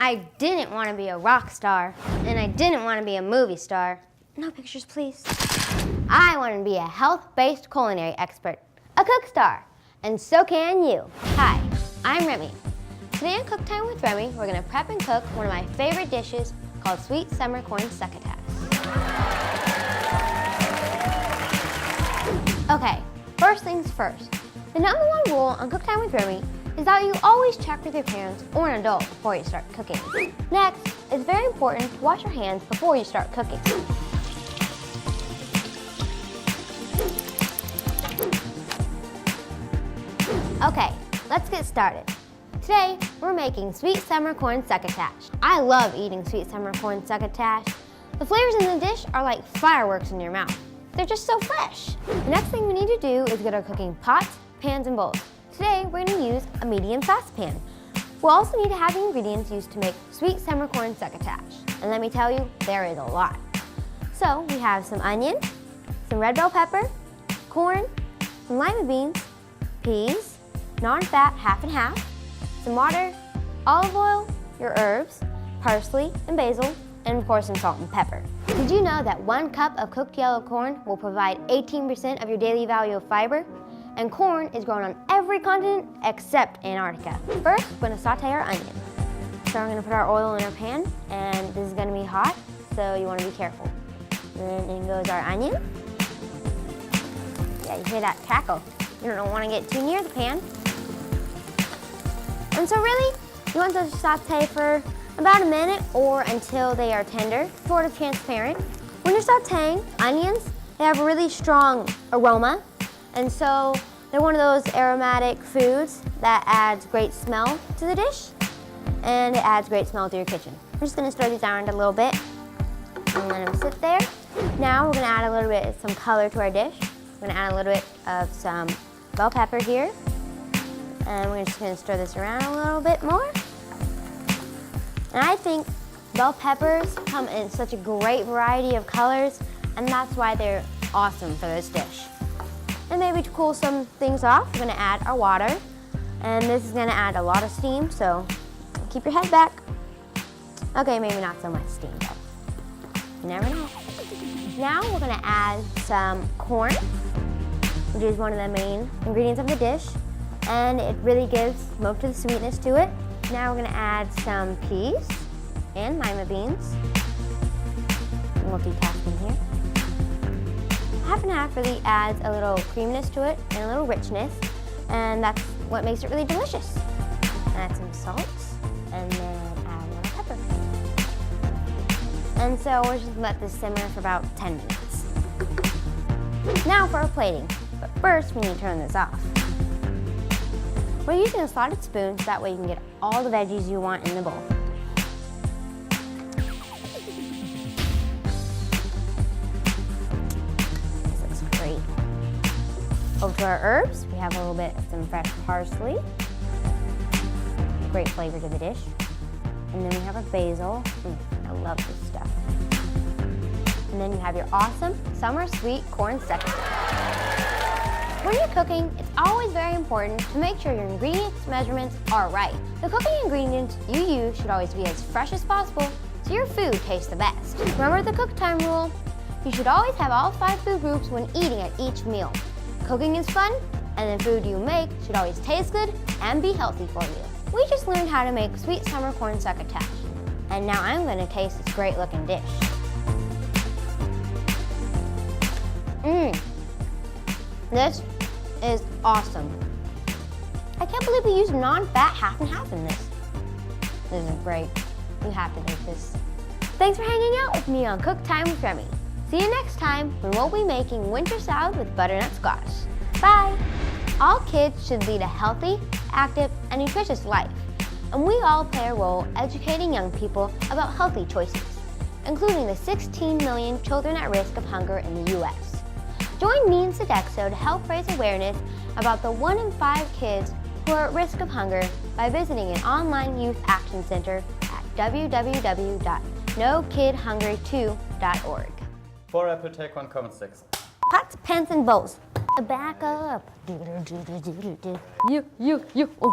I didn't want to be a rock star, and I didn't want to be a movie star. No pictures, please. I wanted to be a health-based culinary expert, a cook star, and so can you. Hi, I'm Remmi. Today on Cook Time with Remmi, we're going to prep and cook one of my favorite dishes called sweet summer corn succotash. Okay, first things first. The #1 rule on Cook Time with Remmi is that you always check with your parents or an adult before you start cooking. Next, it's very important to wash your hands before you start cooking. Okay, let's get started. Today, we're making sweet summer corn succotash. I love eating sweet summer corn succotash. The flavors in the dish are like fireworks in your mouth. They're just so fresh. The next thing we need to do is get our cooking pots, pans, and bowls. Today, we're going to use a medium saucepan. We'll also need to have the ingredients used to make sweet summer corn succotash. And let me tell you, there is a lot. So we have some onion, some red bell pepper, corn, some lima beans, peas, non-fat half and half, some water, olive oil, your herbs, parsley and basil, and of course some salt and pepper. Did you know that 1 cup of cooked yellow corn will provide 18% of your daily value of fiber? And corn is grown on every continent except Antarctica. First, we're gonna saute our onion. So we're gonna put our oil in our pan, and this is gonna be hot, so you wanna be careful. Then in goes our onion. Yeah, you hear that crackle. You don't wanna get too near the pan. And so really, you want those to saute for about a minute or until they are tender, sort of transparent. When you're sauteing onions, they have a really strong aroma. And so they're one of those aromatic foods that adds great smell to the dish, and it adds great smell to your kitchen. We're just gonna stir these around a little bit and let them sit there. Now we're gonna add a little bit of some color to our dish. We're gonna add a little bit of some bell pepper here, and we're just gonna stir this around a little bit more. And I think bell peppers come in such a great variety of colors, and that's why they're awesome for this dish. And maybe to cool some things off, we're gonna add our water. And this is gonna add a lot of steam, so keep your head back. Okay, maybe not so much steam, but you never know. Now we're gonna add some corn, which is one of the main ingredients of the dish. And it really gives most of the sweetness to it. Now we're gonna add some peas and lima beans. Multitasking here. Half and half really adds a little creaminess to it and a little richness, and that's what makes it really delicious. Add some salt, and then add a little pepper. And so we're just gonna let this simmer for about 10 minutes. Now for our plating, but first we need to turn this off. We're using a slotted spoon so that way you can get all the veggies you want in the bowl. Over to our herbs, we have a little bit of some fresh parsley. Great flavor to the dish. And then we have our basil. I love this stuff. And then you have your awesome summer sweet corn succotash. When you're cooking, it's always very important to make sure your ingredients measurements are right. The cooking ingredients you use should always be as fresh as possible so your food tastes the best. Remember the cook time rule? You should always have all 5 food groups when eating at each meal. Cooking is fun, and the food you make should always taste good and be healthy for you. We just learned how to make sweet summer corn succotash, and now I'm going to taste this great looking dish. This is awesome. I can't believe we used non-fat half and half in this. This is great. You have to make this. Thanks for hanging out with me on Cook Time with Remmi. See you next time when we'll be making winter salad with butternut squash. Bye! All kids should lead a healthy, active, and nutritious life. And we all play a role educating young people about healthy choices, including the 16 million children at risk of hunger in the U.S. Join me and Sodexo to help raise awareness about the 1 in 5 kids who are at risk of hunger by visiting an online youth action center at www.nokidhungry2.org. 4 apple, take 1 common 6. Pots, pans, and bowls. Back up. You. Oh.